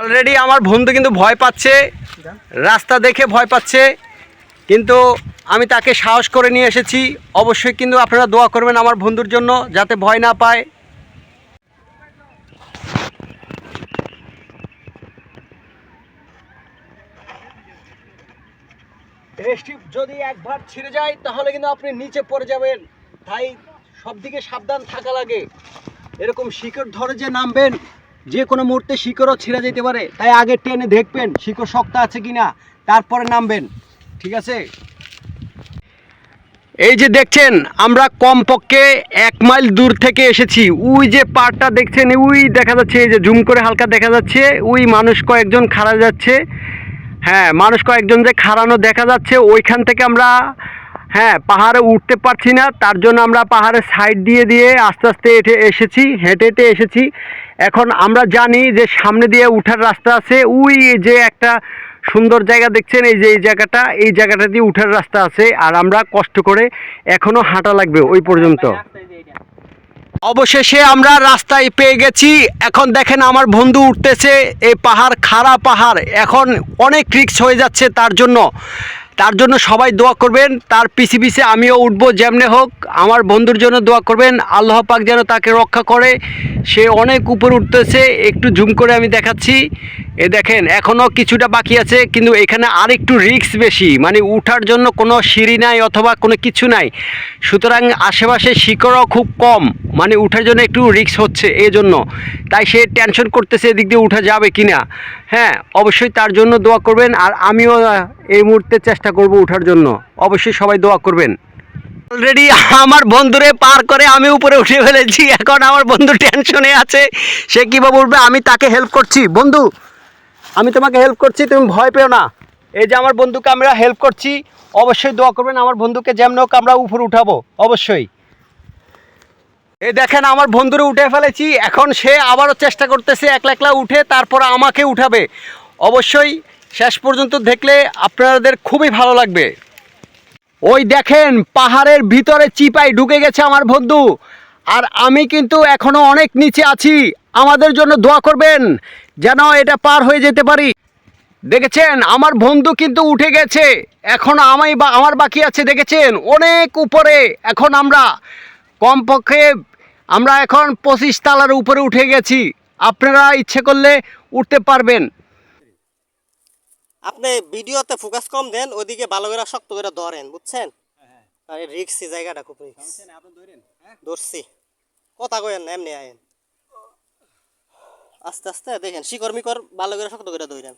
Already আমার বন্ধু কিন্তু ভয় পাচ্ছে, রাস্তা দেখে ভয় পাচ্ছে, কিন্তু আমি তাকে সাহস করে নিয়ে এসেছি। অবশ্যই কিন্তু আপনারা দোয়া করবেন আমার বন্ধুর জন্য যাতে ভয় না পায়। স্টিপ যদি একবার ছিঁড়ে যায় তাহলে কিন্তু আপনি নিচে পড়ে যাবেন, তাই সব দিকে সাবধান থাকা লাগে। এরকম শিকড় ধরে যে নামবেন, যে কোনো মুহূর্তে শিকড়ও ছিঁড়ে যেতে পারে, তাই আগে টেনে দেখবেন শিকড় শক্ত আছে কিনা, তারপরে নামবেন। ঠিক আছে? এই যে দেখছেন আমরা কমপক্ষে 1 মাইল দূর থেকে এসেছি। ওই যে পাড়টা দেখছেন, ওই দেখা যাচ্ছে, এই যে জুম করে হালকা দেখা যাচ্ছে, ওই মানুষ কয়েকজন খাড়া যাচ্ছে। হ্যাঁ, মানুষ কয়েকজন যে খাড়ানো দেখা যাচ্ছে, ওইখান থেকে আমরা পাহাড়ে উঠতে পারছি না, তার জন্য আমরা পাহাড়ের সাইড দিয়ে দিয়ে আস্তে আস্তে হেঁটে হেঁটে এসেছি। এখন আমরা জানি যে সামনে দিয়ে উঠার রাস্তা আছে, ওই যে একটা সুন্দর জায়গা দেখছেন, এই জায়গাটা দিয়ে উঠার রাস্তা আছে, আর আমরা কষ্ট করে এখনো হাঁটা লাগবে ওই পর্যন্ত। অবশেষে আমরা রাস্তায় পেয়ে গেছি। এখন দেখেন আমার বন্ধু উঠতেছে, এই পাহাড় খাড়া পাহাড়, এখন অনেক রিস্ক হয়ে যাচ্ছে। তার জন্য সবাই দোয়া করবেন, তার পিছে পিছে আমিও উঠবো যেমনে হোক। আমার বন্ধুর জন্য দোয়া করবেন, আল্লাহ পাক যেন তাকে রক্ষা করে। সে অনেক উপর উঠতেছে, একটু জুম করে আমি দেখাচ্ছি। এ দেখেন এখনও কিছুটা বাকি আছে, কিন্তু এখানে আরেকটু রিস্ক বেশি, মানে উঠার জন্য কোনো সিঁড়ি নাই অথবা কোনো কিছু নাই, সুতরাং আশেপাশে শিকড়ও খুব কম, মানে উঠার জন্য একটু রিস্ক হচ্ছে এই জন্য। তাই সে টেনশন করতেছে এদিক দিয়ে উঠা যাবে কি না। হ্যাঁ, অবশ্যই তার জন্য দোয়া করবেন, আর আমিও এই মুহূর্তে চেষ্টা করব উঠার জন্য। অবশ্যই সবাই দোয়া করবেন। অলরেডি আমার বন্ধুরে পার করে আমি উপরে উঠে ফেলেছি। এখন আমার বন্ধু টেনশনে আছে, সে কীভাবে উঠবে। আমি তাকে হেল্প করছি। বন্ধু, আমি তোমাকে হেল্প করছি, তুমি ভয় পেও না। এই যে আমার বন্ধুকে আমরা হেল্প করছি, অবশ্যই দোয়া করবেন আমার বন্ধুকে যেমন হোক আমরা উপরে উঠাবো অবশ্যই। এই দেখেন আমার বন্ধুরে উঠে ফেলেছি, এখন সে আবারও চেষ্টা করতেছে একলা একলা উঠে তারপর আমাকে উঠাবে। অবশ্যই শেষ পর্যন্ত দেখলে আপনাদের খুবই ভালো লাগবে। ওই দেখেন পাহাড়ের ভিতরে চিপায় ঢুকে গেছে আমার বন্ধু, আর আমি কিন্তু এখনো অনেক নিচে আছি। আমাদের জন্য দোয়া করবেন যেন এটা পার হয়ে যেতে পারি। দেখেছেন আমার বন্ধু কিন্তু উঠে গেছে, এখন আমার বাকি আছে। দেখেছেন অনেক উপরে। এখন আমরা কমপক্ষে এখন 25 তলার উপরে উঠে গেছি। আপনারা ইচ্ছে করলে উঠতে পারবেন। আপনি ভিডিওতে ফোকাস কম দেন, ওইদিকে ভালো করে শক্ত করে ধরেন, বুঝছেন? আর রিক্সি জায়গাটা খুব রিক্স। ধরছি, কথা কইেন না, এমনি আয়েন আস্তে আস্তে। দেখেন শিকড় মিকর ভালো করে শক্ত করে ধরেন।